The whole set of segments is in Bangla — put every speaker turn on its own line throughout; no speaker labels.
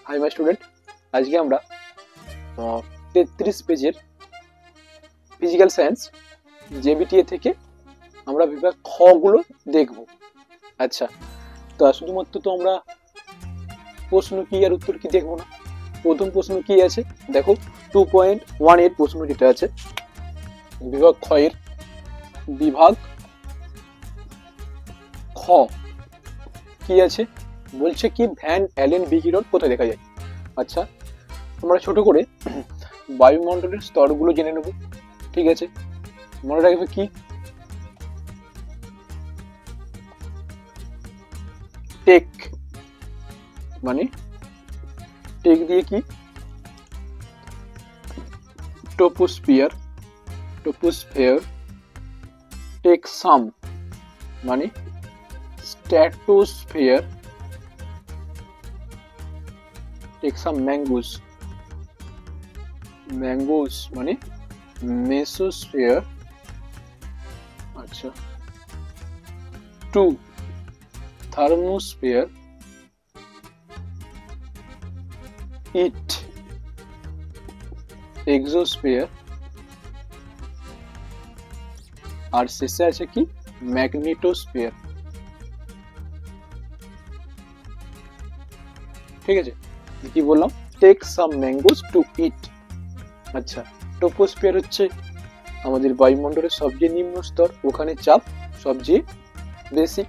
হাই মাই স্টুডেন্ট, আজকে আমরা 33 পেজের ফিজিক্যাল সায়েন্স জেবিটিএ থেকে আমরা বিভাগ খ গুলো দেখব। আচ্ছা, তো শুধুমাত্র তো আমরা প্রশ্ন কি আর উত্তর কি দেখবো না। প্রথম প্রশ্ন কি আছে দেখো, 2.18 প্রশ্ন যেটা আছে বিভাগ খ এর বিভাগ খ কি আছে বলছে কি ভ্যান অ্যালেন বিকিরণ কোথায় দেখা যায়। আচ্ছা, আমরা ছোট করে বায়ুমণ্ডলের স্তরগুলো জেনে নেব। ঠিক আছে, মনে রাখবে কি টেক মানে টেক দিয়ে কি টোপোস্ফিয়ার, টোপোস্ফিয়ার টেকসাম মানে স্ট্র্যাটোস্ফিয়ার, টেকসাম ম্যাঙ্গুস, ম্যাঙ্গুস মানে মেসোস্ফিয়ার। আচ্ছা, 2 থার্মোস্ফিয়ার, ইট এক্সোস্ফিয়ার, আর শেষে আছে কি ম্যাগনেটোস্ফিয়ার। ঠিক আছে, কি বললাম, টেক সাম ম্যাঙ্গোস টু ইট। আচ্ছা, টোপোস্ফিয়ার হচ্ছে আমাদের বায়ুমণ্ডলের সবচেয়ে নিম্ন স্তর, ওখানে চাপ সবচেয়ে বেশি।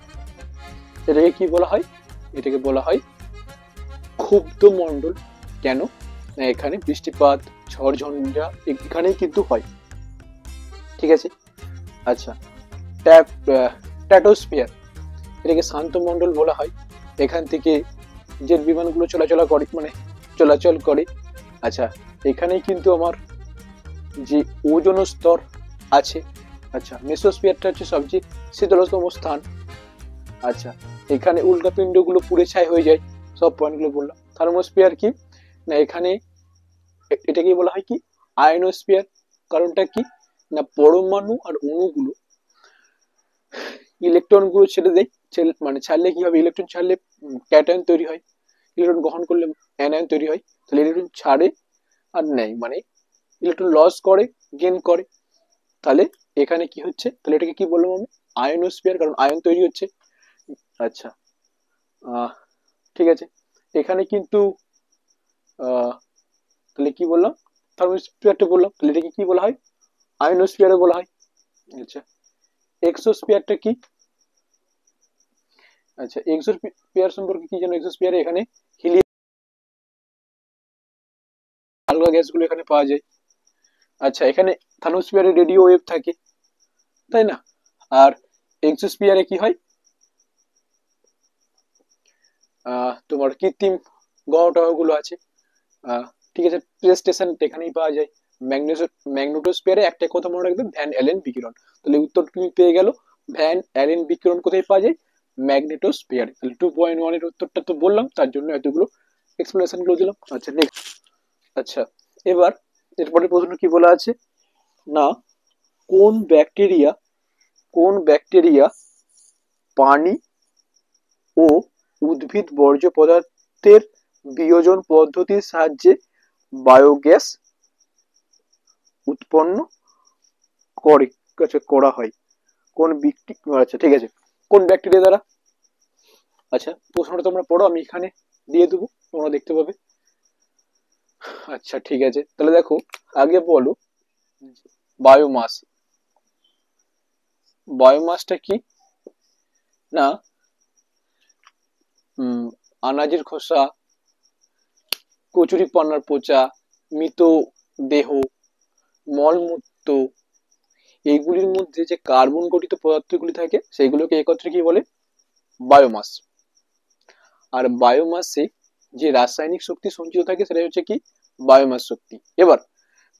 এটাকে কি বলা হয়, এটাকে বলা হয় ক্ষুব্ধ মণ্ডল। কেন না এখানে বৃষ্টিপাত ঝড় ঝঞ্ঝা এখানেই কিন্তু হয়। ঠিক আছে, আচ্ছা, স্ট্র্যাটোস্ফিয়ার এটাকে শান্ত মণ্ডল বলা হয়, এখান থেকে যে বিমানগুলো চলাচল করে। আচ্ছা, এখানেই কিন্তু আমার যে ওজোন স্তর আছে। আচ্ছা, মেসোস্ফিয়ারটা হচ্ছে সবচেয়ে শীতলতম স্থান। আচ্ছা, এখানে উল্কাপিণ্ডগুলো পুড়ে ছাই হয়ে যায়, সব পয়েন্টগুলো বললাম। থার্মোস্ফিয়ার কি না এখানে এটাকে বলা হয় কি আয়নোস্ফিয়ার। কারণটা কি না পরমাণু আর অণুগুলো ইলেকট্রন গুলো ছেড়ে দেয়, ছাড়লে কি হবে, ইলেকট্রন ছাড়লে ক্যাটায়ন তৈরি হয়, ইলেকট্রন গ্রহণ করলে অ্যানায়ন তৈরি হয়। তাহলে ইলেকট্রন ছাড়ে আর নেয় মানে ইলেকট্রন লস করে গেইন করে। তাহলে এখানে কি হচ্ছে, তাহলে এটাকে কি বললাম আমি আয়নোস্ফিয়ার, কারণ আয়ন তৈরি হচ্ছে। আচ্ছা, ঠিক আছে, এখানে কিন্তু তাহলে কি বললাম থার্মোস্ফিয়ারটা বললাম, তাহলে এটাকে কি বলা হয় আয়নোস্ফিয়ারও বলা হয়। আচ্ছা, এক্সোস্ফিয়ারটা কি, আচ্ছা এক্সোস্ফিয়ার সম্পর্কে কি জানো, এক্সোস্ফিয়ারে এখানে হিলিয়াম হালকা গ্যাসগুলো এখানে পাওয়া যায়। আচ্ছা, এখানে থার্মোস্ফিয়ারে রেডিও ওয়েভ থাকে, তাই না। আর এক্সোস্ফিয়ারে কি হয়, তোমার কৃত্রিম গ্রহ টহগুলো আছে। ঠিক আছে, প্লেস স্টেশন এখানেই পাওয়া যায়। ম্যাগনেটোস্ফিয়ারে একটা কথা মনে রাখবে, ভ্যান অ্যালেন বিকিরণ। তাহলে উত্তর তুমি পেয়ে গেল, ভ্যান অ্যালেন বিকিরণ কোথায় পাওয়া যায়, ম্যাগনেটোস্ফিয়ারে। তাহলে 2.1 এর উত্তরটা তো বললাম, তার জন্য এতগুলো এক্সপ্লেনেশন গুলো দিলাম। আচ্ছা নেক্সট, আচ্ছা এবার এরপরে প্রশ্ন কি বলা আছে না কোন ব্যাকটেরিয়া পানি ও উদ্ভিদ বর্জ্য পদার্থের বিয়োজন পদ্ধতির সাহায্যে বায়োগ্যাস উৎপন্ন করা হয়, কোন আচ্ছা ঠিক আছে, কোন ব্যাকটেরিয়া দ্বারা। আচ্ছা, প্রশ্নটা তোমরা পড়ো, আমি এখানে দিয়ে দেবো, তোমরা দেখতে পাবে। আচ্ছা ঠিক আছে, তাহলে দেখো আগে বলো বায়োমাস, বায়োমাসটা কি না আনাজের খোসা, কচুরি পানার পচা, মৃত দেহ, মলমূত্র, এইগুলির মধ্যে যে কার্বন গঠিত পদার্থগুলি থাকে সেগুলোকে একত্রে কি বলে বায়োমাস। আর বায়োমাসে যে রাসায়নিক শক্তি সঞ্চিত থাকে সেটা হচ্ছে কি বায়োমাস শক্তি। এবার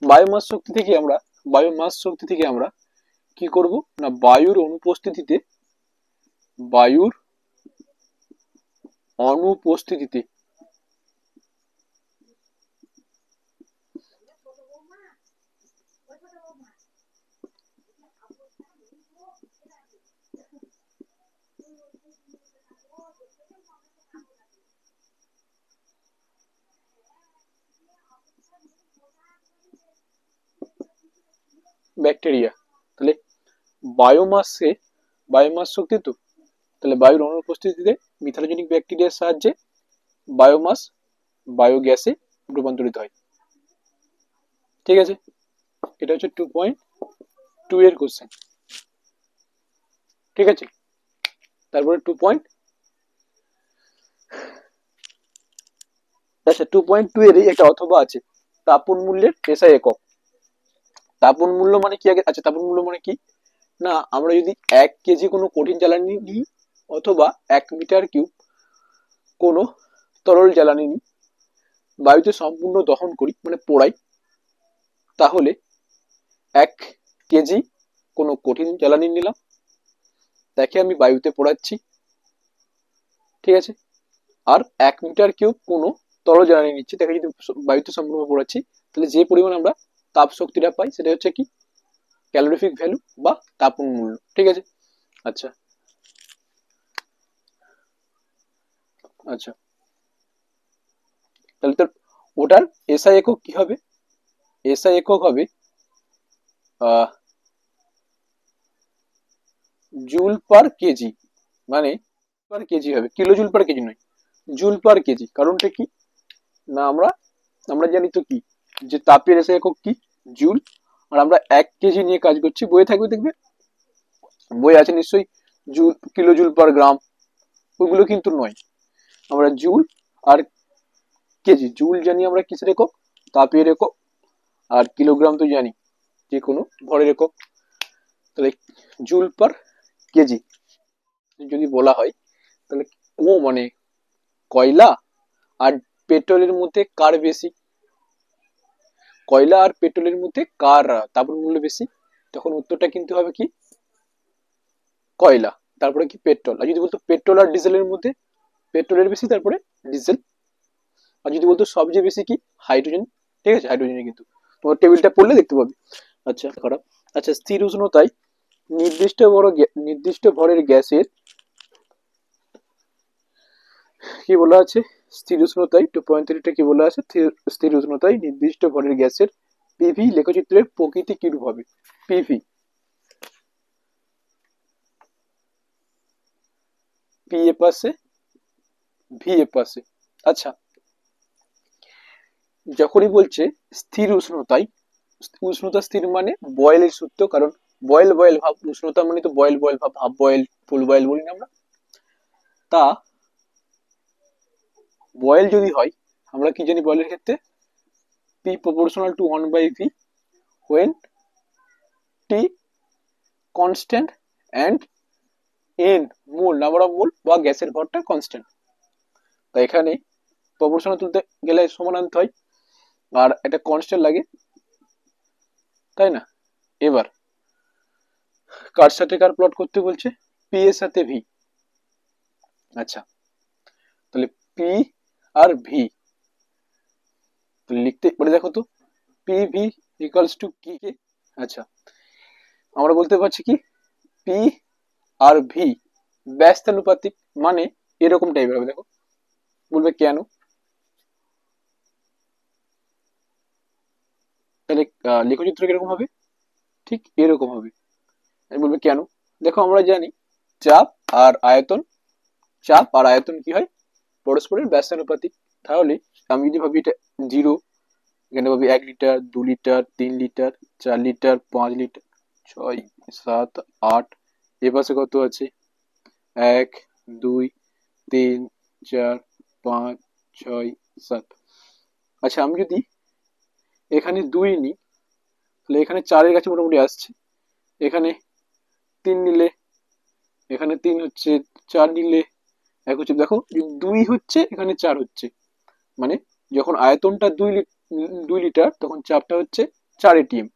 বায়োমাস শক্তি থেকে আমরা কি করব না বায়ুর অনুপস্থিতিতে ব্যাকটেরিয়া। তাহলে বায়োমাস শক্তি তো, তাহলে বায়ুর অনুপস্থিতিতে মিথানোজেনিক ব্যাকটেরিয়ার সাহায্যে বায়োমাস বায়োগ্যাসে রূপান্তরিত হয়। ঠিক আছে, এটা হচ্ছে 2.2 এর কোশ্চেন। ঠিক আছে, তারপরে 2.2 এর একটা অথবা আছে, তাপন মূল্যের এসআই একক। তাপন মূল্য মানে কি আগে, আচ্ছা তাপন মূল্য মানে কি না, আমরা যদি 1 কেজি কোনো কঠিন জ্বালানি নিই অথবা 1 মিটার কিউব কোনো তরল জ্বালানি নিই, বায়ুতে সম্পূর্ণ দহন করি মানে পোড়াই, তাহলে 1 কেজি কোনো কঠিন জ্বালানি নিলাম, তাকে আমি বায়ুতে পোড়াচ্ছি। ঠিক আছে, আর 1 মিটার কিউব কোনো তরল জ্বালানি নিচ্ছি, তাকে যদি বায়ুতে সম্পূর্ণ পোড়াচ্ছি, তাহলে যে পরিমাণ আমরা তাপ শক্তিটা পাই সেটা হচ্ছে কি ক্যালোরিফিক ভ্যালু বা তাপন মূল্য। ঠিক আছে, আচ্ছা আচ্ছা তাহলে তোর ওটার এসআই একক কি হবে, এসআই একক হবে জুল পার কেজি, মানে পার কেজি হবে, কিলো জুল পার কেজি নয়, জুল পার কেজি। কারণটা কি না, আমরা আমরা জানি তো কি যে তাপের এসআই একক কি জুল, আর আমরা 1 কেজি নিয়ে কাজ করছি, বইয়ে থাকবে দেখবে, বই আছে নিশ্চয়ই, জুল কিলো জুল পার গ্রাম, ওগুলো কিন্তু নয়, আমরা জুল আর কেজি, জুল জানি আমরা কিসের একক, তাপের একক, আর কিলোগ্রাম তো জানি যে কোনো ভরের একক। তাহলে জুল পার কেজি যদি বলা হয়, তাহলে ও মানে কয়লা আর পেট্রোলের মধ্যে কার বেশি, কয়লা আর পেট্রোলের মধ্যে কার তাপন মূল্য বেশি, তখন উত্তরটা কিন্তু হবে কি কয়লা, তারপরে কি পেট্রোল। আর যদি বলতো পেট্রোল আর ডিজেলের মধ্যে, পেট্রোলের বেশি তারপরে ডিজেল। আর যদি বলতো সবচেয়ে বেশি কি হাইড্রোজেন। ঠিক আছে, হাইড্রোজেনে কিন্তু তোমার টেবিলটা পড়লে দেখতে পাবে। আচ্ছা খারাপ, আচ্ছা স্থির উষ্ণতায় নির্দিষ্ট ভরের গ্যাসের কি বলা আছে, স্থির উষ্ণতায় 2.3টা কি বলা আছে, স্থির উষ্ণতায় নির্দিষ্ট ভরের গ্যাসের পিভি লেখচিত্রের প্রকৃতি কিরূপ হবে। পিভি, পি এ পাশে ভি এ পাশে। আচ্ছা যখনই বলছে স্থির উষ্ণতায়, উষ্ণতা স্থির মানে বয়েলের সূত্র, কারণ বয়েল বয়েল ভাব, উষ্ণতা মানে তো বয়েল বয়েল ভাব, হাফ বয়েল ফুল বয়েল বলি না আমরা। তা বয়েল যদি হয়, আমরা কি জানি বয়েলের ক্ষেত্রে P proportional to 1/v when t constant and n mole, number of mole বা গ্যাসের ভরটা কনস্ট্যান্ট। তাই এখানে প্রপোর্শনাল তুলতে গেলে সমান আনতে হয়, আর একটা কনস্ট্যান্ট লাগে, তাই না। এবার কার সাথে কার প্লট করতে বলছে, পি এর সাথে ভি। আচ্ছা তাহলে পি আর ভি লিখতে পারে, দেখো তো পি ভি ইকুয়ালস টু কি কে। আচ্ছা আমরা বলতে পারছি কি পি আর ভি ব্যস্তানুপাতিক, মানে এরকম টাইপের হবে, দেখো বলবে কেন, তাহলে লেখচিত্র কিরকম হবে, ঠিক এরকম হবে। বলবে কেন, দেখো আমরা জানি চাপ আর আয়তন, চাপ আর আয়তন কি হয় পরস্পরের ব্যস্তানুপাতিক। তাহলে আমি যদি ভাবি এটা 0, এখানে ভাবি 1 litre, 2 litre, 3 litre, 4 litre, 5 litre, 6, 7, 8, এপাশে কত আছে 1, 2, 3, 4, 5, 6, 7। আচ্ছা আমি যদি এখানে 2 নিই, তাহলে এখানে 4-এর কাছে মোটামুটি আসছে, এখানে 3 নিলে, এখানে 3 হচ্ছে, 4 নিলে 1 হচ্ছে, দেখো 2 হচ্ছে এখানে 4 হচ্ছে, মানে যখন আয়তনটা 2 লিটার তখন চাপটা হচ্ছে 4 এটিএম,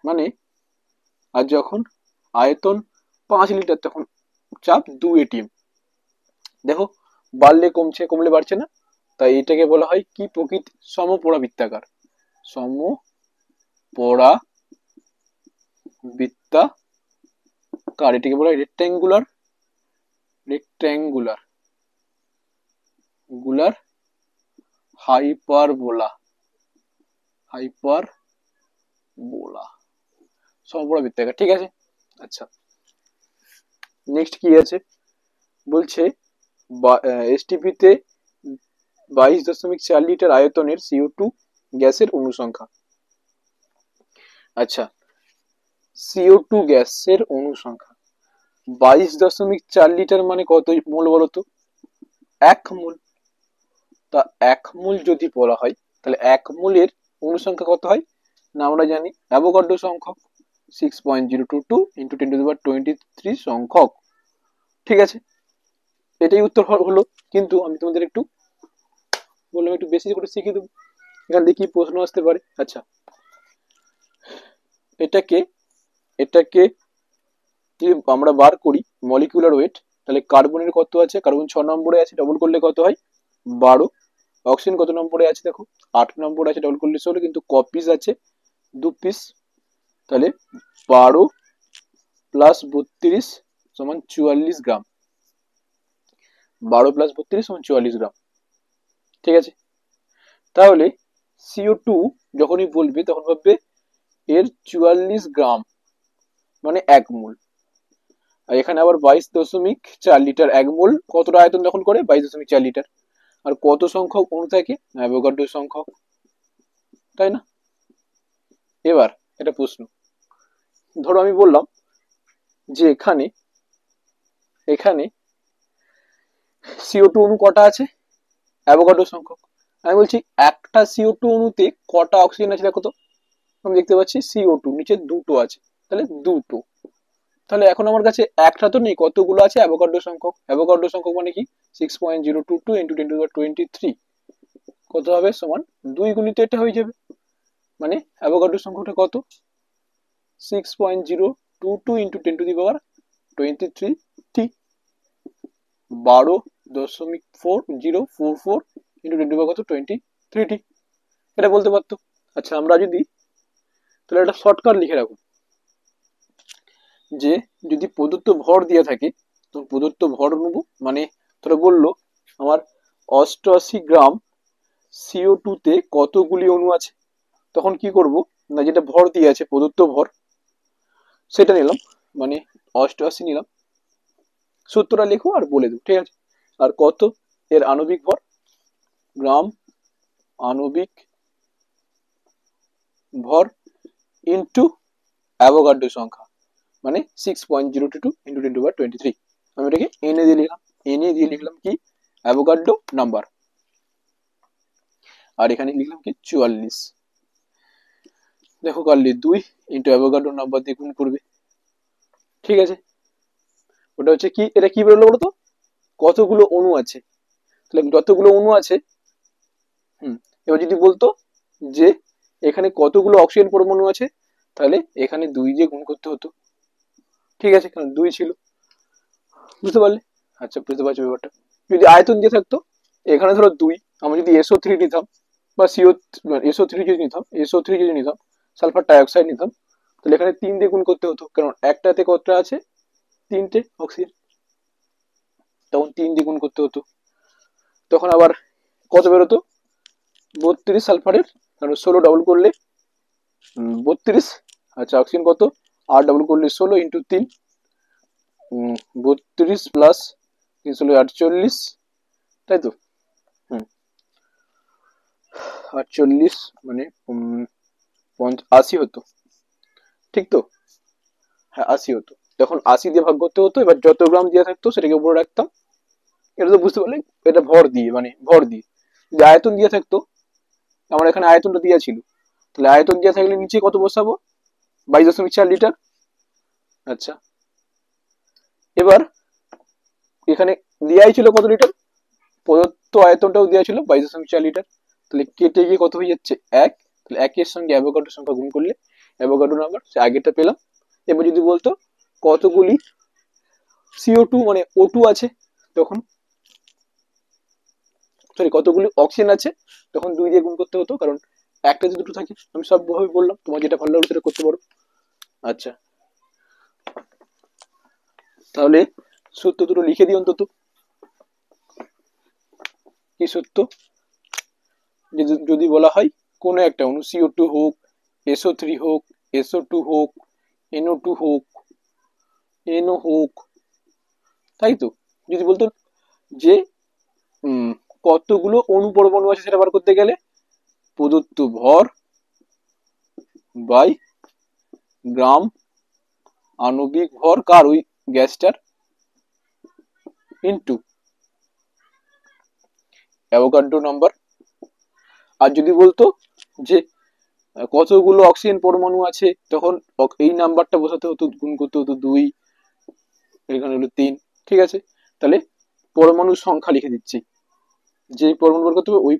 মানে আর যখন আয়তন 5 লিটার তখন চাপ 2 এটিএম। দেখো বাড়লে কমছে, কমলে বাড়ছে না, তাই এটাকে বলা হয় কি প্রকৃতি সমপরাবৃত্তাকার, সমপরাবৃত্তাকার, এটাকে বলা হয় রেক্ট্যাঙ্গুলার, রেক্ট্যাঙ্গুলার গুলার হাইপারবোলা, হাইপারবোলা। সমপড়া বৃত্তাকার, ঠিক আছে। আচ্ছা, নেক্সট কি আছে বলছে, এসটিপিতে 22.4 লিটার আয়তনের CO2 গ্যাসের অনুসংখ্যা। আচ্ছা, CO2 গ্যাসের অনুসংখ্যা 22.4 লিটার মানে কত মোল বলতো? 1 মোল। তা 1 মোল যদি বলা হয় তাহলে 1 মোলের অনুসংখ্যা কত হয় না আমরা জানি অ্যাভোগাড্রো সংখ্যক 6.022 ইন্টু 10⁻23 সংখ্যক, ঠিক আছে। এটাই উত্তর হলো। কিন্তু আমি তোমাদের একটু বললাম একটু বেশি করে শিখিয়ে দেবো, এখান থেকে কি প্রশ্ন আসতে পারে। আচ্ছা, এটাকে এটাকে যদি আমরা বার করি মলিকুলার ওয়েট, তাহলে কার্বনের কত আছে, কার্বন 6 নম্বরে আছে, ডবল করলে কত হয় 12। অক্সিজেন কত নম্বরে আছে দেখো 8 নম্বরে আছে, ডবল করলে 16, কিন্তু কপিস আছে 2 পিস, তাহলে 12 প্লাস 32 সমান 44 গ্রাম। 12 প্লাস 32 সমান 44 গ্রাম, ঠিক আছে। তাহলে CO2 যখনই বলবে তখন ভাববে এর 44 গ্রাম মানে 1 মোল। আর এখানে আবার 22.4 লিটার, 1 মোল কতটা আয়তন দখল করে 22.4 লিটার। আর কত সংখ্যক অণু থাকে অ্যাভোগাড্রো সংখ্যক, তাই না। এবার এটা প্রশ্ন, ধরো আমি বললাম যে এখানে এখানে CO2 অণু কটা আছে অ্যাভোগাড্রো সংখ্যক। আমি বলছি একটা CO2 অণুতে কটা অক্সিজেন আছে দেখো তো। আমি দেখতে পাচ্ছি CO2 নিচে দুটো আছে, তাহলে দুটো। তাহলে এখন আমার কাছে একটা তো নেই, কতগুলো আছে অ্যাভোগাড্রো সংখ্যক। অ্যাভোগাড্রো সংখ্যক মানে কি 6.022 ইন্টু 10⁻23 কত হবে সমান 2 গুণিত এটা হয়ে যাবে। মানে অ্যাভোগাড্রো সংখ্যাটা কত 6.022 ইন্টু 10⁻23 টি, 12.4044 ইন্টু 10 কত 23 টি, এটা বলতে পারতো। আচ্ছা, আমরা যদি তাহলে একটা শর্টকাট লিখে রাখো যে যদি প্রদত্ত ভর দিয়ে থাকে তো প্রদত্ত ভর নেবো, মানে ধরো বললো আমার 88 গ্রাম CO2 তে কতগুলি অণু আছে, তখন কি করব না যেটা ভর দিয়ে আছে প্রদত্ত ভর সেটা নিলাম, মানে 88 নিলাম, সূত্রটা লেখো আর বলে দেবো, ঠিক আছে। আর কত এর আণবিক ভর, গ্রাম আণবিক ভর ইন্টু অ্যাভোগাড্রো সংখ্যা, মানে 6.022 ইন্টু 10⁻23। আমি এটাকে এনে দিয়ে লিখলাম, এনে দিয়ে লিখলাম কি অ্যাভোগাড্রো নাম্বার, আর এখানে লিখলাম কি 44। দেখো কাটলে 2 ইন্টু অ্যাভোগাড্রো নাম্বার দিয়ে গুণ করবে, ঠিক আছে। ওটা হচ্ছে কি, এটা কি বেরোলো বলো তো কতগুলো অণু আছে, তাহলে যতগুলো অণু আছে। এবার যদি বলতো যে এখানে কতগুলো অক্সিজেন পরমাণু আছে, তাহলে এখানে 2 দিয়ে গুণ করতে হতো, ঠিক আছে, কারণ 2 ছিল, বুঝতে পারলে। আচ্ছা, বুঝতে পারছো ব্যাপারটা। যদি আয়তন দিয়ে থাকতো এখানে ধরো 2, আমরা যদি SO3 নিতাম বা SO3 যদি নিতাম, SO3 যদি নিতাম, সালফার ডাইঅক্সাইড নিতাম, তাহলে এখানে 3 দিয়ে গুণ করতে হতো, কারণ একটাতে কতটা আছে 3টে অক্সিজেন, তখন 3 দিয়ে গুণ করতে হতো। তখন আবার কত বেরোতো 32 সালফারের, কারণ 16 ডাবল করলে 32। আচ্ছা, অক্সিজেন কত 8 ডাবল করলে 16 ইন্টু 3, 32 প্লাস 3 × 48, তাই তো। 48 মানে 80 হতো, ঠিক তো। হ্যাঁ 80 হতো, তখন 80 দিয়ে ভাগ করতে হতো। এবার যত গ্রাম দিয়ে থাকতো সেটাকে উপরে রাখতাম, এটা তো বুঝতে পারলে। এটা ভর দিয়ে, মানে ভর দিয়ে। যদি আয়তন দিয়ে থাকতো, আমার এখানে আয়তনটা দেওয়া ছিল, তাহলে আয়তন দেওয়া থাকলে নিচে কত বসাবো 22.4 লিটার। আচ্ছা, এবার এখানে দেওয়াই ছিল কত লিটার, প্রদত্ত আয়তনটাও দেওয়া ছিল 22.4 লিটার, তাহলে কেটে গিয়ে কত হয়ে যাচ্ছে 1। তাহলে 1-এর সঙ্গে অ্যাভোগাড্রো সংখ্যা গুণ করলে অ্যাভোগাড্রো নাম্বার সে আগেরটা পেলাম। এবার যদি বলতো কতগুলি CO2 মানে O2 আছে, তখন সরি কতগুলি অক্সিজেন আছে, তখন 2 দিয়ে গুণ করতে হতো, কারণ একটাতে দুটো থাকে। আমি সব ভাবে বললাম, তোমার যেটা ভালো লাগলো সেটা করতে পারো। আচ্ছা, তাহলে সূত্র দুটো লিখে দিই অন্তত। কি সূত্র, যদি বলা হয় কোনো একটা অণু CO2 হোক, SO3 হোক, SO2 হোক, NO2 হোক, NO হোক, তাই তো? যদি বলতো যে কতগুলো অণু পরমাণু আছে সেটা বার করতে গেলে প্রদত্ত ভর বাই গ্রাম আণবিক ভর কার, ওই গ্যাসটার, ইনটু অ্যাভোগাড্রো নাম্বার। আর যদি বলতো যে কতগুলো অক্সিজেন পরমাণু আছে, তখন এই নাম্বারটা বসাতে হতো, গুণ করতে হতো 2, এখানে হলো 3। ঠিক আছে, তাহলে পরমাণুর সংখ্যা লিখে দিচ্ছি। যে পরমাণু বার করতে হবে ওই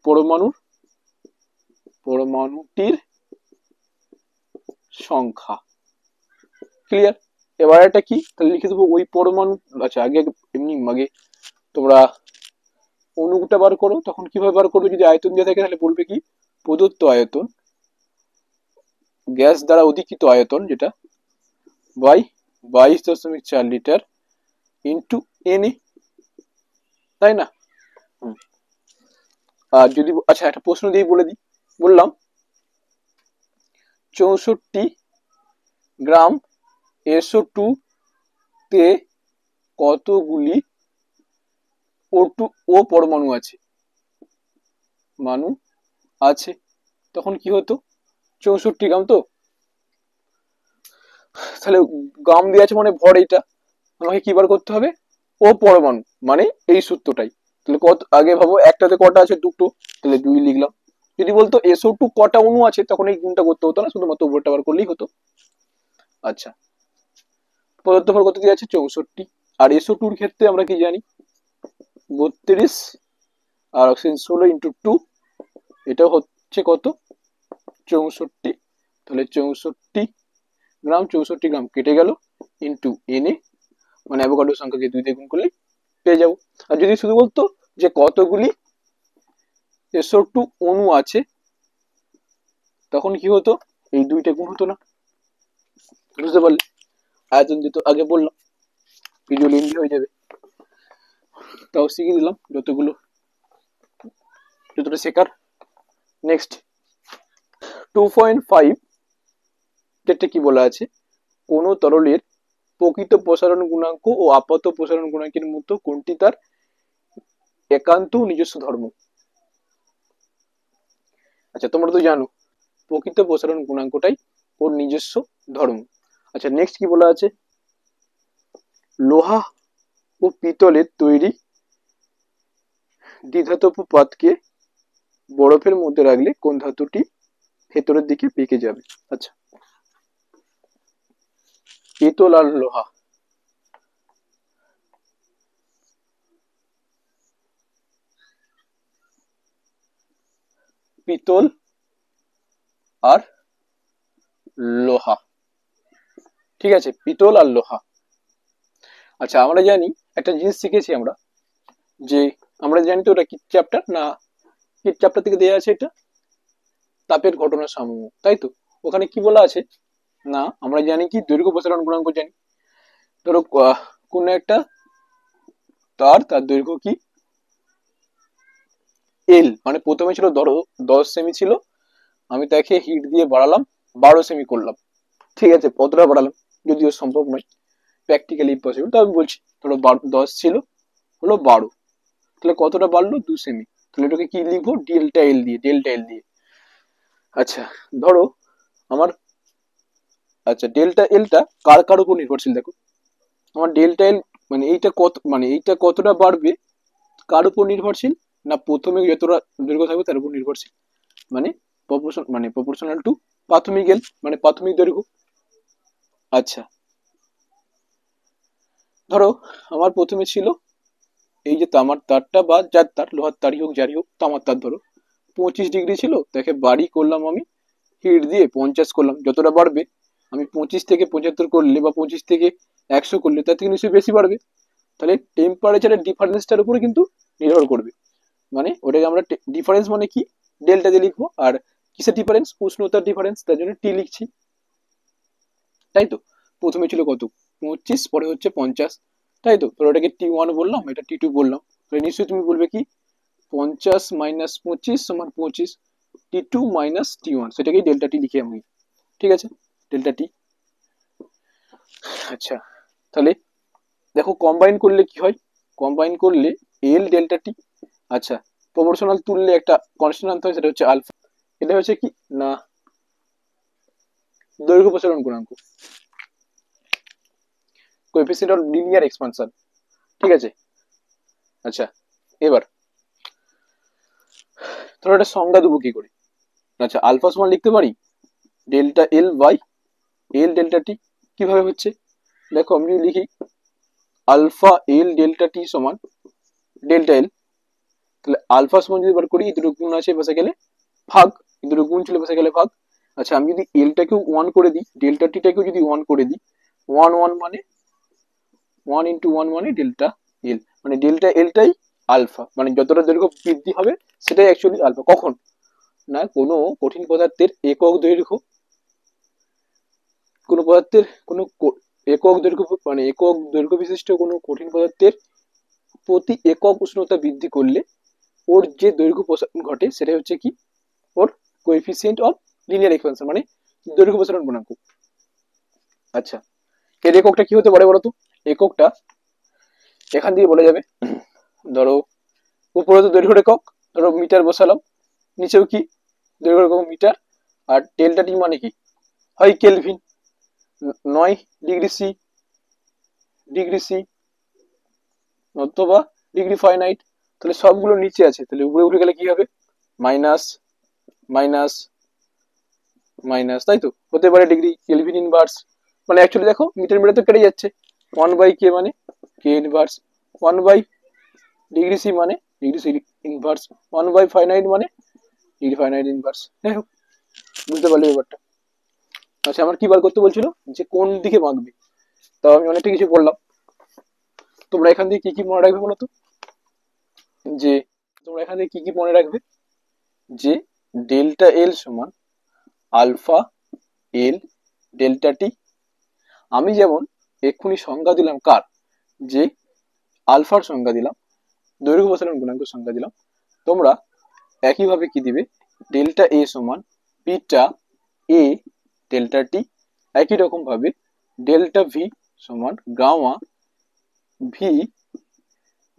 পরমাণুটির সংখ্যা। ক্লিয়ার? এবার এটা কি, তাহলে লিখে দেবো ওই পরমাণু। আচ্ছা, আগে এমনি আগে তোমরা অণুটা বার করো, তখন কিভাবে বার করবে? যদি আয়তন দিয়ে থাকে তাহলে বলবে কি, প্রদত্ত আয়তন, গ্যাস দ্বারা অধিকৃত আয়তন যেটা, বাই 22.4 লিটার ইন্টু NA, তাই না? আর যদি আচ্ছা একটা প্রশ্ন দিয়ে বলে দিই, বললাম 64 গ্রাম SO2 তে কতগুলি ও পরমাণু আছে, আছে, তখন কি হতো? 64 গ্রাম তো, তাহলে গ্রাম দিয়ে আছে মানে ভর, এইটা আমাকে কি বার করতে হবে? ও পরমাণু, মানে এই সূত্রটাই। তাহলে কত, আগে ভাবো একটাতে কটা আছে, দুটো, তাহলে 2 লিখলাম। যদি বলতো SO2 কটা অণু আছে, তখন এই গুণটা করতে হতো না, শুধুমাত্র উপরটা বার করলেই হতো। আচ্ছা, পদার্থ ভর কত দিয়ে আছে? 64। আর SO2 এর ক্ষেত্রে আমরা কি জানি? 32 আর অক্সিজেন 16 ইন্টু 2, এটা হচ্ছে কত? 64। তাহলে 64 গ্রাম, 64 গ্রাম কেটে গেল, ইন্টু NA, মানে অ্যাভোগাড্রো সংখ্যাকে 2 দিয়ে গুণ করলে পেয়ে যাবো। আর যদি শুধু বলতো যে কতগুলি SO2 অণু আছে, তখন কি হতো? এই 2টা গুণ হতো না। বুঝতে পারলে? আয়তন দিত আগে বললাম, ভিডিও লেন্দি হয়ে যাবে, তাও শিখিয়ে দিলাম যতটা শেখার। নেক্সট 2.5 যেটা কি বলা আছে, কোন তরলের প্রকৃত প্রসারণ গুণাঙ্ক ও আপাত প্রসারণ গুণাঙ্কের মতো কোনটি তার একান্ত নিজস্ব ধর্ম? আচ্ছা, তোমরা তো জানো প্রকৃত প্রসারণ গুণাঙ্কটাই ওর নিজস্ব ধর্ম। আচ্ছা, নেক্সট কি বলা আছে, লোহা ও পিতলের তৈরি দ্বিধাতব পাতকে বরফের মধ্যে রাখলে কোন ধাতুটি ভেতরের দিকে বেঁকে যাবে? আচ্ছা, পিতল আর লোহা, পিতল আর লোহা, ঠিক আছে, পিতল আর লোহা। আচ্ছা, আমরা জানি একটা জিনিস শিখেছি আমরা, যে আমরা জানি তো ওটা কি চ্যাপ্টার, না কি চ্যাপ্টার থেকে দেওয়া আছে? এটা তাপের ঘটনা সমূহ, তাই তো? ওখানে কি বলা আছে, না আমরা জানি কি দৈর্ঘ্য প্রসারণ গুণাঙ্ক জানি। ধরো কোন একটা তার দৈর্ঘ্য কি L, মানে প্রথমে ছিল ধরো 10 সেমি ছিল, আমি তাকে হিট দিয়ে বাড়ালাম 12 সেমি করলাম। ঠিক আছে, কতটা বাড়ালাম যদিও সম্ভব নয়, প্র্যাকটিক্যালি ইম্পসিবল, তো আমি বলছি ধরো 10 ছিল, হলো 12, তাহলে কতটা বাড়লো? 2 সেমি। তাহলে এটাকে কি লিখবো? ডেল্টা এল দিয়ে। আচ্ছা, ধরো আমার, আচ্ছা ডেল্টা এলটা কার কার উপর নির্ভরশীল? দেখো আমার ডেল্টা এল, মানে এইটা কত, মানে এইটা কতটা বাড়বে কার উপর নির্ভরশীল? না প্রথমে যতটা দৈর্ঘ্য থাকবে তার উপর নির্ভরশীল, মানে প্রপোর্শনাল টু প্রাথমিক এল, মানে প্রাথমিক দৈর্ঘ্য। আচ্ছা, ধরো আমার প্রথমে ছিল এই যে তামার তারটা, বা যার তার, লোহার তারই হোক যারই হোক, তামার তার ধরো 25 ডিগ্রি ছিল, তাকে বাড়ি করলাম আমি হিট দিয়ে 50 করলাম। যতটা বাড়বে, আমি 25 থেকে 75 করলে বা 25 থেকে 100 করলে তার থেকে নিশ্চয়ই বেশি বাড়বে। তাহলে টেম্পারেচারের ডিফারেন্সটার উপরে কিন্তু নির্ভর করবে, মানে ওটাকে আমরা ডিফারেন্স মানে কি, ডেল্টা দিয়ে লিখবো। আর কিসের ডিফারেন্স? উষ্ণতার ডিফারেন্স, তার জন্য টি লিখছি, তাই তো? প্রথমে ছিল কত? 25, পরে হচ্ছে 50, তাই তো? তাহলে ওটাকে T1 বললাম, এটা T2 বললাম, তাহলে নিশ্চয়ই তুমি বলবে কি, 50 মাইনাস 25 সমান 25, T2 মাইনাস T1, সেটাকেই ডেল্টা টি লিখি আমি। ঠিক আছে, ডেল্টা টি। আচ্ছা, তাহলে দেখো কম্বাইন করলে কি হয়, কম্বাইন করলে এল ডেল্টা টি, আচ্ছা প্রপোর্শনাল তুললে একটা কনস্ট্যান্ট আনতে হয়, সেটা হচ্ছে আলফা। এটা হচ্ছে কি না দৈর্ঘ্য প্রসারণ গুণাঙ্ক, কোএফিসিয়েন্ট অফ লিনিয়ার এক্সপানশন, ঠিক আছে। আচ্ছা, এবার ধরো একটা সংজ্ঞা দেবো কি করে। আচ্ছা, আলফা সমান লিখতে পারি delta L by L delta T. কিভাবে হচ্ছে দেখো, আমি যদি লিখি আলফা এল ডেল্টা টি সমান ডেল্টা এল, তাহলে আলফা সমান যদি বার করি এই দুটো গুণ আছে বসে গেলে ভাগ, এই দুটো গুণ ছিল বসে গেলে ভাগ। আচ্ছা, আমি যদি এলটাকেও ওয়ান করে দিই, ডেল্টা টিটাকেও যদি ওয়ান করে দিই, ওয়ান ওয়ান মানে ওয়ান ইন্টু ওয়ান মানে ডেল্টা এল, মানে ডেল্টা এলটাই আলফা, মানে যতটা দৈর্ঘ্য বৃদ্ধি হবে সেটাই অ্যাকচুয়ালি আলফা। কখন না কোনো কঠিন পদার্থের একক দৈর্ঘ্য, কোনো পদার্থের কোনো একক দৈর্ঘ্য মানে একক দৈর্ঘ্য বিশিষ্ট কোনো কঠিন পদার্থের প্রতি একক উষ্ণতা বৃদ্ধি করলে ওর যে দৈর্ঘ্য প্রসারণ ঘটে সেটাই হচ্ছে কি ওর কোএফিসিয়েন্ট অফ লিনিয়ার এক্সপানশন, মানে দৈর্ঘ্য প্রসারণ গুণাঙ্ক। আচ্ছা, এর এককটা কি হতে পারে বলতো, এককটা এখান দিয়ে বলা যাবে, ধরো উপরে তো দৈর্ঘ্য একক, ধরো মিটার বসালাম, নিচেও কি দৈর্ঘ্য একক মিটার, আর ডেল্টা টি মানে কি হয় কেলভিন, 9 ডিগ্রি সি অথবা ডিগ্রি ফারেনহাইট। তাহলে সবগুলো নিচে আছে, তাহলে উপরে উঠে গেলে কি হবে মাইনাস মাইনাস মাইনাস, তাই তো হতে পারে ডিগ্রি কেলভিন ইনভার্স, মানে অ্যাকচুয়ালি দেখো মিটার মিটার তো কেটে যাচ্ছে, 1/k মানে কে ইনভার্স, 1/ডিগ্রি সি মানে ডিগ্রি সি ইনভার্স, 1/ফারেনহাইট মানে ডিগ্রি ফারেনহাইট ইনভার্স। যাই হোক, বুঝতে পারলে ব্যাপারটা। আচ্ছা, আমার কি বার করতে বলছিল যে কোন দিকে বাঁকবে, তাও আমি অনেকটা কিছু বললাম। তোমরা এখান থেকে কি কি মনে রাখবে বলতো, যে তোমরা এখান থেকে কি কি মনে রাখবে, যে ডেল্টা এল সমান আলফা এল ডেল্টা টি। আমি যেমন এক্ষুনি সংজ্ঞা দিলাম কার, যে আলফার সংজ্ঞা দিলাম, দৈর্ঘ্য প্রসারণ গুণাঙ্কের সংজ্ঞা দিলাম, তোমরা একইভাবে কি দিবে ডেল্টা এ সমান বিটা এ ডেল্টা টি, একই রকম ভাবে ডেল্টা ভি সমান গামা ভি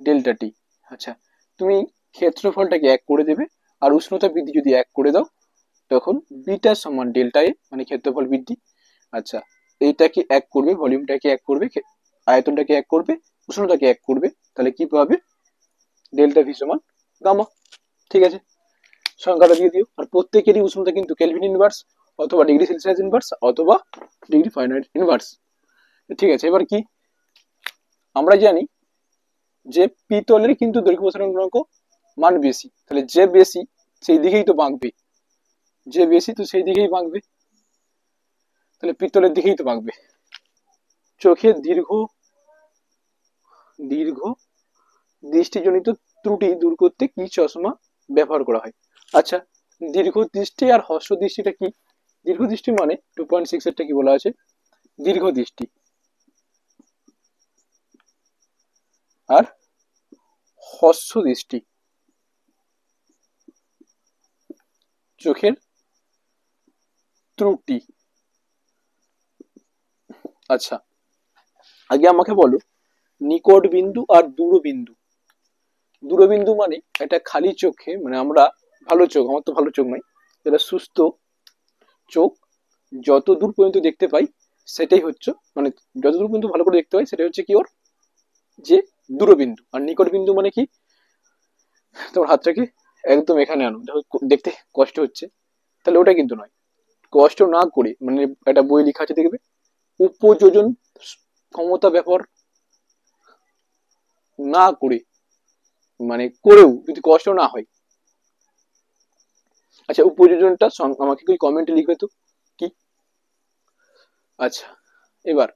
ডেল্টা টি। আচ্ছা, তুমি ক্ষেত্রফলটাকে এক করে দেবে, আর উষ্ণতা বৃদ্ধি যদি এক করে দাও তখন বিটা সমান ডেল্টা এ মানে ক্ষেত্রফল বৃদ্ধি। আচ্ছা, এইটাকে এক করবে, ভলিউমটাকে এক করবে, আয়তনটাকে এক করবে, উষ্ণতাকে এক করবে, তাহলে কি পাবে ডেল্টা ভি সমান গামা। ঠিক আছে, সংখ্যাটা দিয়ে দিও। আর প্রত্যেকেরই উষ্ণতা কিন্তু কেলভিন ইনভার্স অথবা ডিগ্রি সেলসিয়াস ইনভার্স অথবা ডিগ্রি ফারেনহাইট ইনভার্স। ঠিক আছে, এবার কি আমরা জানি যে পিতলের কিন্তু দৈর্ঘ্য প্রসারণ গুণাঙ্ক মান বেশি, তাহলে যে বেশি সেই দিকেই তো বাঁকবে, যে বেশি তো সেই দিকেই বাঁকবে, তাহলে পিতলের দিকেই তো বাঁকবে। চোখের দীর্ঘ দীর্ঘ দৃষ্টিজনিত ত্রুটি দূর করতে কি চশমা ব্যবহার করা হয়। আচ্ছা, দীর্ঘ দৃষ্টি আর হ্রস্ব দৃষ্টিটা কি, দীর্ঘ দৃষ্টি মানে 2.6 এরটা কি বলা আছে, দীর্ঘ দৃষ্টি, আর হ্রস্ব দৃষ্টি চোখের ত্রুটি। আচ্ছা, আগে আমাকে বলো নিকট বিন্দু আর দূরবিন্দু। দূরবিন্দু মানে এটা খালি চোখে, মানে আমরা ভালো চোখ, আমার তো ভালো চোখ নাই, যেটা সুস্থ চোখ যত দূর পর্যন্ত দেখতে পাই সেটাই হচ্ছে, মানে যত দূর পর্যন্ত ভালো করে দেখতে পাই সেটাই হচ্ছে কি ওর যে দূরবিন্দু। আর নিকট বিন্দু মানে কি, তোমার হাতটাকে একদম এখানে আনো, দেখতে কষ্ট হচ্ছে, তাহলে ওটা কিন্তু নয়। কষ্ট না করে, মানে একটা বই লেখা আছে দেখবে, উপযোজন ক্ষমতা ব্যবহার না করে, মানে করেও যদি কষ্ট না হয়। আচ্ছা, উপযোজনটা আমাকে কি কমেন্টে লিখবে তো কি। আচ্ছা, এবার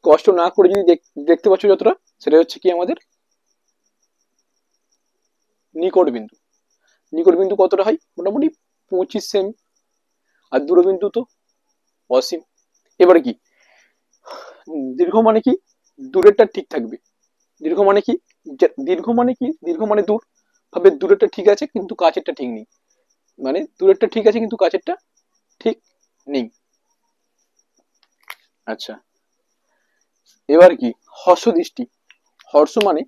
কষ্ট না করে যদি দেখতে পাচ্ছ যতটা, সেটা হচ্ছে কি আমাদের নিকট বিন্দু। নিকট বিন্দু কতটা হয়, মোটামুটি 25 সেমি, আর দূরবিন্দু তো অসীম। এবারে কি দীর্ঘ মানে কি, দূরেরটা ঠিক থাকবে। দীর্ঘ মানে কি, দীর্ঘ মানে কি, দীর্ঘ মানে দূর, ভাবে দূরেরটা ঠিক আছে কিন্তু কাছেরটা ঠিক নেই, মানে দূরেরটা ঠিক আছে কিন্তু কাছেরটা ঠিক নেই। আচ্ছা, এবার কি হর্ষ দৃষ্টি, হর্ষ মানে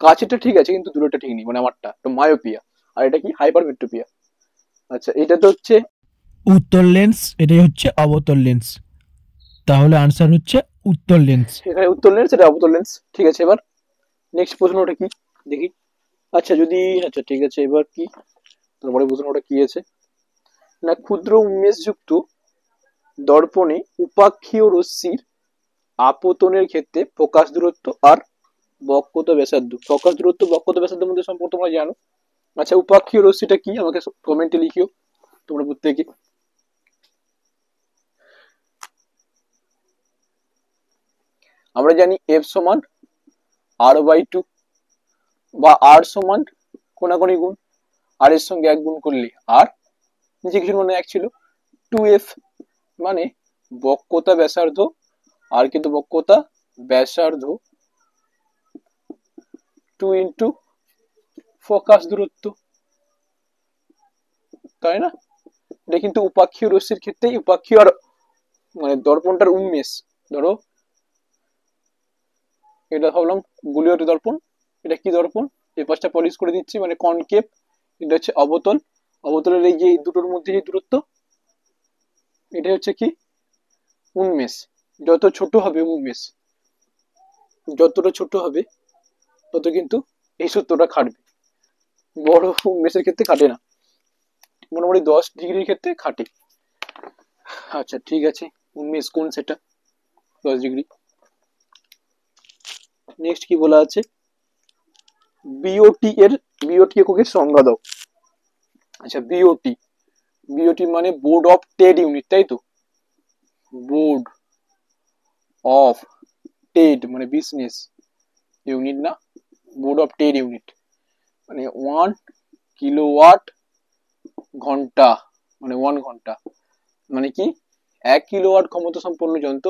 কাছেটা ঠিক আছে কিন্তু দূরেটা ঠিক নেই, মানে আমারটা তো মায়োপিয়া, আর এটা কি হাইপারমেট্রোপিয়া। আচ্ছা এটা তো হচ্ছে
উত্তর লেন্স, এটাই হচ্ছে অবতল লেন্স। তাহলে আনসার হচ্ছে উত্তর লেন্স।
এখানে উত্তর লেন্স, এটা অবতল লেন্স। ঠিক আছে, এবার নেক্সট প্রশ্নটা কি দেখি। আচ্ছা যদি, আচ্ছা ঠিক আছে, এবার কি তারপরে প্রশ্নটা কি আছে না, ক্ষুদ্র উন্মেষযুক্ত দর্পণে উপাক্ষীয় রশ্মির আপতনের ক্ষেত্রে প্রকাশ দূরত্ব আর বক্রতা ব্যাসার্ধ, প্রকাশ দূরত্ব বক্রতা ব্যাসার্ধের মধ্যে সম্পর্ক তোমরা জানো। আচ্ছা উপাক্ষীয় রশ্মিটা কি আমাকে কমেন্টে লিখিও তোমরা প্রত্যেকে। আমরা জানি এফ সমান r/2 বা r সমান কোনাকুনি গুণ, আর এর সঙ্গে এক গুণ করলে আর নিচে কিছু মনে এক ছিল 2f, মানে বক্রতা ব্যাসার্ধ আর কিন্তু বক্রতা ব্যাসার্ধ 2 ইন্টু ফোকাস দূরত্ব, তাই না? এটা কিন্তু উপাক্ষীয় রশ্মির ক্ষেত্রে উপাক্ষীয় আর মানে দর্পণটার উন্মেষ, ধরো এটা ভাবলাম গোলীয় দর্পণ, এটা কি দর্পণ, এই পাশটা পলিশ করে দিচ্ছি মানে কনকেভ, এটা হচ্ছে অবতল, অবতলের এই যে দুটোর মধ্যে যে দূরত্ব এটা হচ্ছে কি উন্মেষ। যত ছোট হবে উন্মেষ, যতটা ছোট হবে তত কিন্তু এই সূত্রটা খাটবে, বড় উন্মেষের ক্ষেত্রে খাটে না, মোটামুটি 10 ডিগ্রির ক্ষেত্রে খাটে। আচ্ছা ঠিক আছে, উন্মেষ কোণ সেটা 10 ডিগ্রি। নেক্সট কি বলা আছে, বিওটি এককের সংজ্ঞা দাও। আচ্ছা বিওটি, বিওটি মানে বোর্ড অফ ট্রেড ইউনিট, তাই তো, বোর্ড অফ ট্রেড মানে বিজনেস ইউনিট না, বোর্ড অফ ট্রেড ইউনিট মানে 1 কিলোওয়াট ঘন্টা, মানে 1 ঘন্টা, মানে কি 1 কিলোওয়াট ক্ষমতা সম্পন্ন যন্ত্র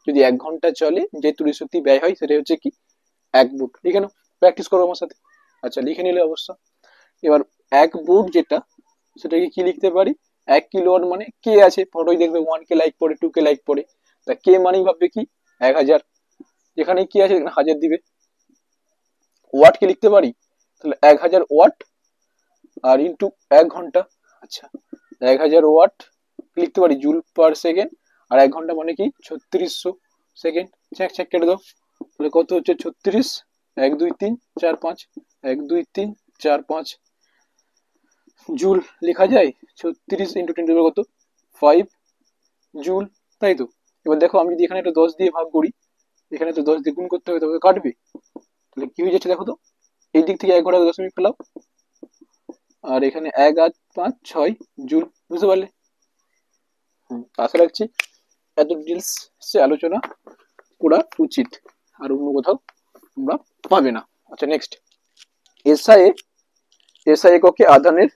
যদি 1 ঘন্টা চলে যে তড়িৎ শক্তি ব্যয় হয় সেটা হচ্ছে কি 1 ভোল্ট। লিখে নাও, প্র্যাকটিস করো আমার সাথে। আচ্ছা লিখে নিলে অবশ্য। এবার 1 ভোল্ট যেটা, সেটাকে কি লিখতে পারি, 1 কিলোওয়াট মানে কে আছে, ফটোই দেখবে 1 কে লাইক পড়ে 2 কে লাইক পড়ে, তা কে মানেই ভাববে কি 1000, যেখানে কি আছে এখানে হাজার দিবে। ওয়াট কে লিখতে পারি, তাহলে 1000 ওয়াট আর ইন্টু 1 ঘন্টা। আচ্ছা 1000 ওয়াট লিখতে পারি জুল পার সেকেন্ড, আর 1 ঘন্টা মানে কি 3600 সেকেন্ড। চেক চেক কেটে দাও, তাহলে কত হচ্ছে 36, 1 2 3 4 5, 1 2 3 4 5 জুল লেখা যায়। 36 × 10 কত 5 জুল, তাই তো। এবার দেখো আমি যদি এখানে একটা 10 দিয়ে ভাগ করি, এখানে তো 10 দিয়ে গুণ করতে হবে, তবে কাটবে, তাহলে কি হয়ে যাচ্ছে দেখো তো, এই দিক থেকে 1 ঘন্টা 10 মিনিট পেলাম, আর এখানে 1 8 5 6 জুল, বুঝতে পারলে। আশা রাখছি এত ডিটেলস সে আলোচনা করা উচিত, আর অন্য কোথাও তোমরা পাবে না। আচ্ছা নেক্সট, এসআই, এসআই এককে আধানের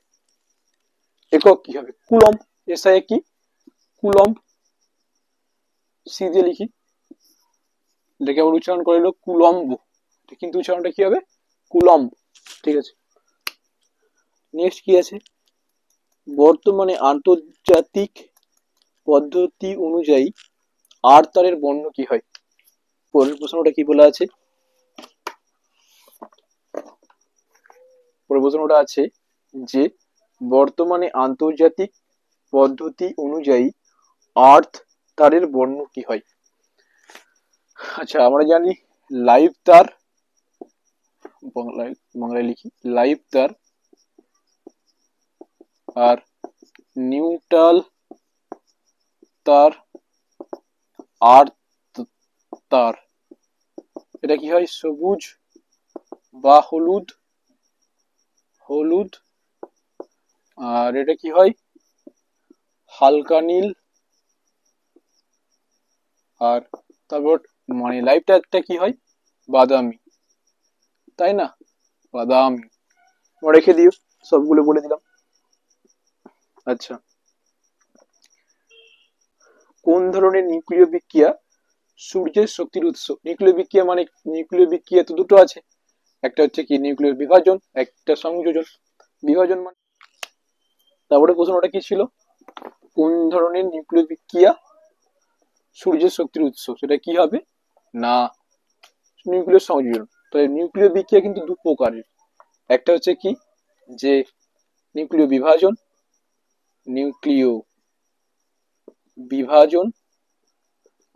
একক কি হবে, কুলম্ব। এসআই কি কুলম্ব, সি দিয়ে লিখি, এটাকে আবার উচ্চারণ করে এলো কুলম্ব, কিন্তু উচ্চারণটা কি হবে কুলম্ব। ঠিক আছে, নেক্সট কি আছে, বর্তমানে আন্তর্জাতিক পদ্ধতি অনুযায়ী আর তারের বর্ণ কি হয়। পরের প্রশ্নটা কি বলা আছে, পরের প্রশ্নটা আছে যে বর্তমানে আন্তর্জাতিক পদ্ধতি অনুযায়ী আর্থ তারের বর্ণ কি হয়। আচ্ছা আমরা জানি লাইভ তার, বাংলায় লিখি লাইভ তার, আর নিউট্রাল তার, আর্থ তার, এটা কি হয় সবুজ বা হলুদ, হলুদ, আর এটা কি হয় হালকা নীল, আর তারপর মানে লাইভটা একটা কি হয় বাদামি, তাই না, বাদামি, রেখে দিও, সবগুলো বলে দিলাম। আচ্ছা কোন ধরনের নিউক্লিয় বিক্রিয়া সূর্যের শক্তির উৎস। নিউক্লিয় বিক্রিয়া মানে, নিউক্লিয় বিক্রিয়া তো দুটো আছে, একটা হচ্ছে কি নিউক্লিয় বিভাজন, একটা সংযোজন। বিভাজন মানে, তারপরে প্রশ্নটা কি ছিল, কোন ধরনের নিউক্লিয় বিক্রিয়া সূর্যের শক্তির উৎস, সেটা কি হবে না নিউক্লিয় সংযোজন। তো নিউক্লিয় বিক্রিয়া কিন্তু দু প্রকারের, একটা হচ্ছে কি যে নিউক্লিয় বিভাজন, নিউক্লিয় বিভাজন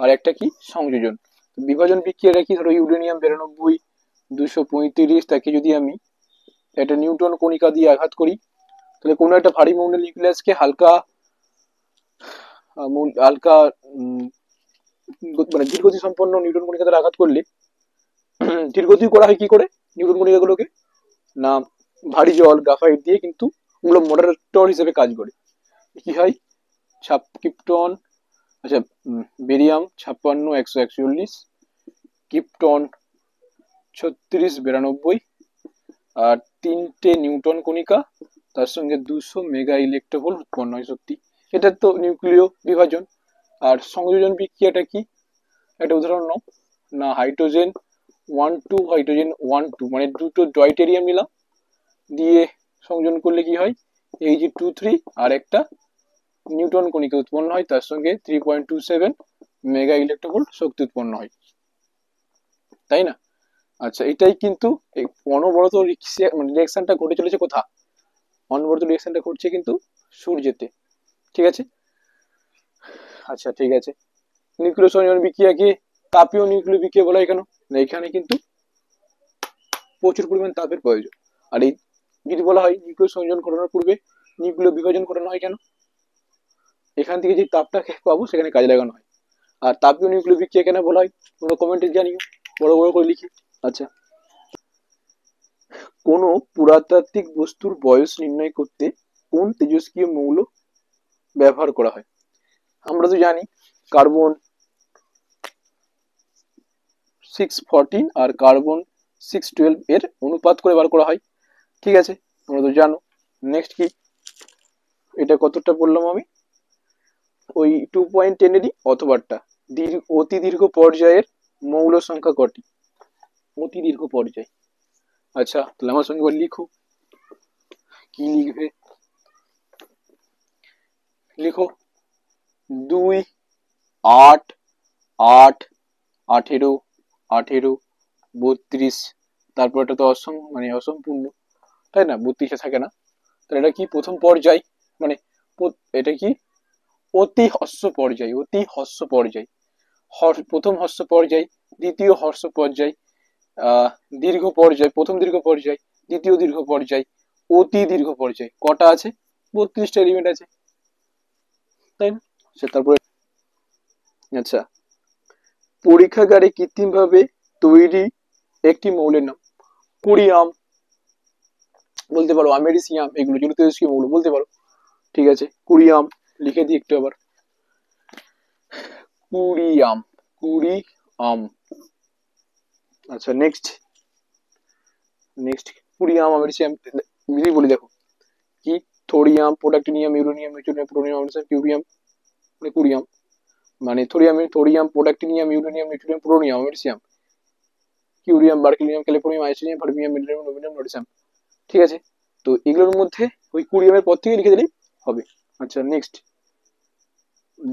আর একটা কি সংযোজন। বিভাজন বিক্রিয়াটা কি, ধরো ইউরেনিয়াম 92 235, তাকে যদি আমি একটা নিউট্রন কণিকা দিয়ে আঘাত করি, তাহলে কোনো একটা ভারী মৌলের নিউক্লিয়াসকে হালকা হালকা মানে ধীরগতি সম্পন্ন নিউট্রন কণিকা দ্বারা আঘাত করলে ধীরগতি করা হয় কি করে নিউট্রন কণিকাগুলোকে, না ভারী জল গ্রাফাইট দিয়ে কিন্তু ওগুলো মডারেটর হিসেবে কাজ করে। কি হয় কিপ্টন, আচ্ছা বেরিয়াম 56 141, কিপ্টন 36 92, আর 3টে নিউটন কণিকা, তার সঙ্গে 200 মেগা ইলেকট্রোভোল্ট উৎপন্ন হয় শক্তি। এটা তো নিউক্লিয় বিভাজন। আর সংযোজন বিক্রিয়াটা কি, একটা উদাহরণ নাও না, হাইড্রোজেন 1 2 হাইড্রোজেন 1 2 মানে দুটো ডয়টেরিয়াম নিলাম, দিয়ে সংযোজন করলে কি হয় Ag23 আর একটা নিউটন কণিকা উৎপন্ন হয়, তার সঙ্গে 3.27 মেগা ইলেকট্রোভোল্ট শক্তি উৎপন্ন হয়, তাই না? আচ্ছা, এটাই কিন্তু অনবরত রিঅ্যাকশনটা ঘটে চলেছে কোথা, অনবরত রিঅ্যাকশনটা ঘটছে কিন্তু সূর্যেতে, ঠিক আছে? আচ্ছা ঠিক আছে, নিউক্লিয় সংযোজন বিক্রিয়াকে তাপীয় নিউক্লিয় বিক্রিয়া বলা হয় কেন, না এখানে কিন্তু প্রচুর পরিমাণ তাপের প্রয়োজন। আর এই যদি বলা হয় নিউক্লিয় সংযোজন ঘটানোর পূর্বে নিউক্লিয় বিভাজন ঘটানো হয় কেন, এখান থেকে যে তাপটা পাবো সেখানে কাজে লাগানো হয়। আর তাপীয় নিউক্লিয় বিক্রিয়া কেন বলা হয় তোমরা কমেন্টে জানিও, বড় বড় করে লিখে। আচ্ছা, কোনো পুরাতাত্ত্বিক বস্তুর বয়স নির্ণয় করতে কোন তেজস্ক্রিয় মৌল ব্যবহার করা হয়? আমরা তো জানি কার্বন 614 আর কার্বন 612 এর অনুপাত করে বার করা হয়, ঠিক আছে, তোমরা তো জানো। নেক্সট কি, এটা কতটা বললাম আমি, ওই 2.10-এরই অথবাটা অতি দীর্ঘ পর্যায়ের মৌল সংখ্যা কটি, অতি দীর্ঘ পর্যায়। আচ্ছা তাহলে আমার সঙ্গে লিখো, কি লিখবে, লিখো 2 8 8 18 18 32, তারপর এটা তো অসম্পূর্ণ, তাই না, 32-এ থাকে না, তাহলে এটা কি প্রথম পর্যায়, মানে এটা কি অতি হ্রস্ব পর্যায়, অতি হ্রস্ব পর্যায়, প্রথম হ্রস্ব পর্যায়, দ্বিতীয় হ্রস্ব পর্যায়, দীর্ঘ পর্যায়, প্রথম দীর্ঘ পর্যায়, দ্বিতীয় দীর্ঘ পর্যায়, অতি দীর্ঘ পর্যায়, কটা আছে, 32টা এলিমেন্ট আছে, তাই না? তারপরে আচ্ছা, পরীক্ষাগারে কৃত্রিম ভাবে তৈরি একটি মৌলের নাম, কুরিয়াম বলতে পারো, আমেরিসিয়াম, এগুলো যেগুলো তেজস্ক্রিয় মৌল বলতে পারো, ঠিক আছে, কুরিয়াম লিখে দিই একটু আবার, কুরিয়াম, কুরিয়াম। আচ্ছা নেক্সট, কুরিয়াম আমেরিসিয়াম যদি বলি, দেখো কি, thorium protactinium uranium neptunium polonium americium curium, মানে কুরিয়াম, মানে thorium protactinium uranium neptunium polonium americium curium berkelium californium einsteinium fermium mendelevium nobelium নোডিসাম, ঠিক আছে? তো এগুলোর মধ্যে ওই কুরিয়ামের পর থেকে লিখে দিলেই হবে। আচ্ছা নেক্সট,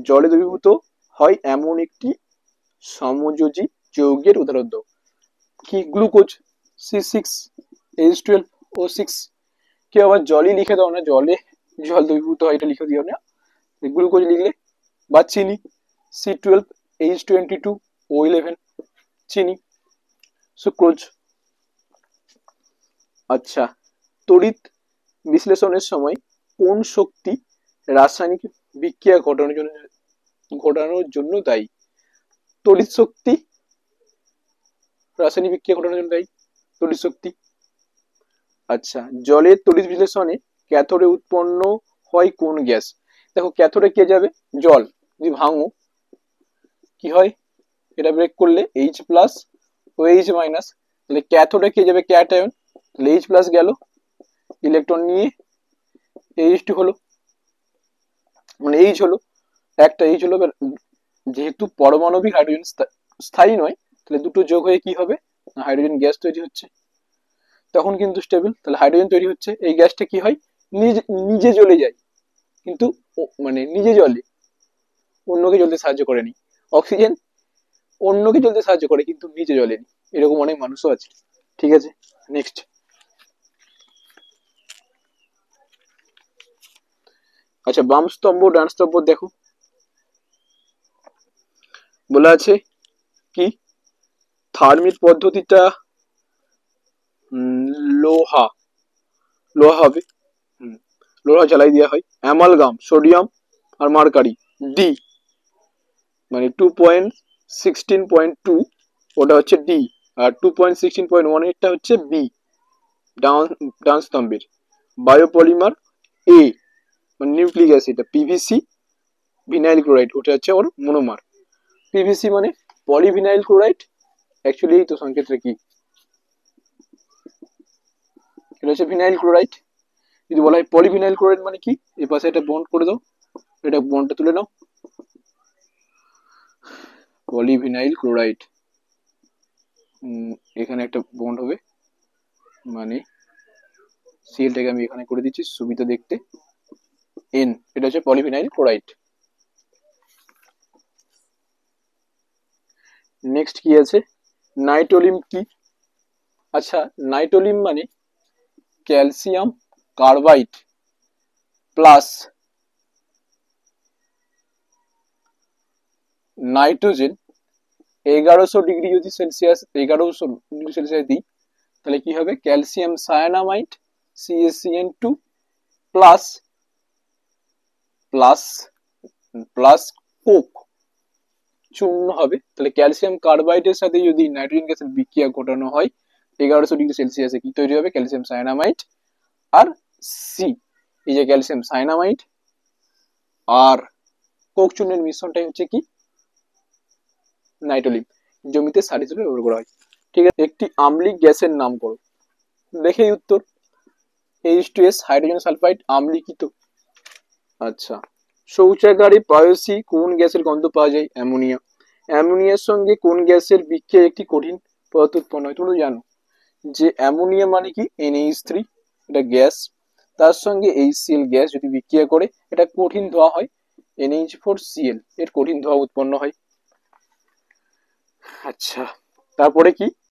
জলে দ্রবীভূত হয় এমন একটি সমযোজী যৌগের উদাহরণ দাও, কি, গ্লুকোজ C6H12O6, কেউ আবার জলই লিখে দাও না, জল দ্রবীভূত হয় এটা লিখে দিও না, গ্লুকোজ লিখলে, বা চিনি C12H22O11, চিনি, সুক্রোজ। আচ্ছা, তড়িৎ বিশ্লেষণের সময় কোন শক্তি রাসায়নিক বিক্রিয়া ঘটানোর জন্য দায়ী, তড়িৎ শক্তি রাসায়নিক বিক্রিয়া ঘটানোর জন্য দায়ী, তড়িৎ শক্তি। আচ্ছা, জলের তড়িৎ বিশ্লেষণে ক্যাথোডে উৎপন্ন হয় কোন গ্যাস, দেখো ক্যাথোডে কে যাবে, জল, যদি ভাঙো কি হয়, এটা ব্রেক করলে H+ ও H-, তাহলে ক্যাথোডে কে যাবে, ক্যাটায়ন, তাহলে H+ গেল, ইলেকট্রন নিয়ে H2 হলো, মানে H হলো, একটা H হলো, যেহেতু পারমাণবিক হাইড্রোজেন স্থায়ী নয়, তাহলে দুটো যোগ হয়ে কি হবে, হাইড্রোজেন গ্যাস তৈরি হচ্ছে, তখন কিন্তু স্টেবল, তাহলে হাইড্রোজেন তৈরি হচ্ছে, এই গ্যাসটা কি হয়, নিজে জ্বলে যায়, কিন্তু মানে নিজে জ্বলে, অন্যকে জ্বলতে সাহায্য করেনি, অক্সিজেন অন্যকে জ্বলতে সাহায্য করে কিন্তু নিজে জ্বলেনি, এরকম অনেক মানুষও আছে। ঠিক আছে, নেক্সট। আচ্ছা, বাম স্তম্ভ ডান স্তম্ভ দেখো, বলা আছে কি থার্মিট পদ্ধতিটা লোহা লোহা হবে, লোহা জ্বালাই দেওয়া হয়। অ্যামালগাম সোডিয়াম আর মার্কারি ডি, মানে 2.16.2 ওটা হচ্ছে ডি, আর 2.16.18টা হচ্ছে বি ডান ডান স্তম্ভের। বায়োপলিমার এ মানে nucleic acid, PVC vinyl chloride ওটা হচ্ছে ওর মনোমার। পিভিসি মানে পলিভিনাইল ক্লোরাইড, অ্যাকচুয়ালি এই তো সংকেতটা কি, এটা হচ্ছে ভিনাইল ক্লোরাইড। যদি বলা হয় পলিভিনাইল ক্লোরাইড মানে কি, এই পাশে একটা বন্ড করে দাও, এটা বন্ডটা তুলে নাও, পলিভিনাইল ক্লোরাইড, এখানে একটা বন্ড হবে, মানে সিএলটাকে আমি এখানে করে দিচ্ছি সুবিধা দেখতে, এন, এটা হচ্ছে পলিভিনাইল ক্লোরাইড। নেক্সট কি আছে, নাইট্রোলিম কি? আচ্ছা, নাইট্রোলিম মানে calcium carbide plus nitrogen 1100 degree যদি সেলসিয়াস 1100 ডিগ্রি সেলসিয়াস দিই, তাহলে কি হবে, calcium cyanamide CaCN2 plus plus plus Coke চূর্ণ হবে। তাহলে ক্যালসিয়াম কার্বাইডের সাথে যদি নাইট্রোজেন গ্যাসের বিক্রিয়া ঘটানো হয় 1100 ডিগ্রি সেলসিয়াসে, কি তৈরি হবে, ক্যালসিয়াম সায়ানামাইড আর সি, এই যে ক্যালসিয়াম সায়ানামাইড আর কোক চূর্ণের মিশ্রণটাই হচ্ছে কি নাইট্রোলিম, জমিতে সার হিসেবে ব্যবহার করা হয়। ঠিক আছে, একটি আম্লিক গ্যাসের নাম করো, দেখেই উত্তর, H2S হাইড্রোজেন সালফাইড আম্লিকিত। আচ্ছা, শৌচাগারে প্রায়শই কোন গ্যাসের গন্ধ পাওয়া যায়, অ্যামোনিয়া। অ্যামোনিয়ার সঙ্গে কোন গ্যাসের বিক্রিয়ায় একটি কঠিন পদার্থ উৎপন্ন হয়, তুমি জানো যে অ্যামোনিয়া মানে কি NH3, এটা গ্যাস, তার সঙ্গে HCl গ্যাস যদি বিক্রিয়া করে এটা কঠিন ধোঁয়া হয়, NH4Cl, এর কঠিন ধোঁয়া উৎপন্ন হয়। আচ্ছা, তারপরে কি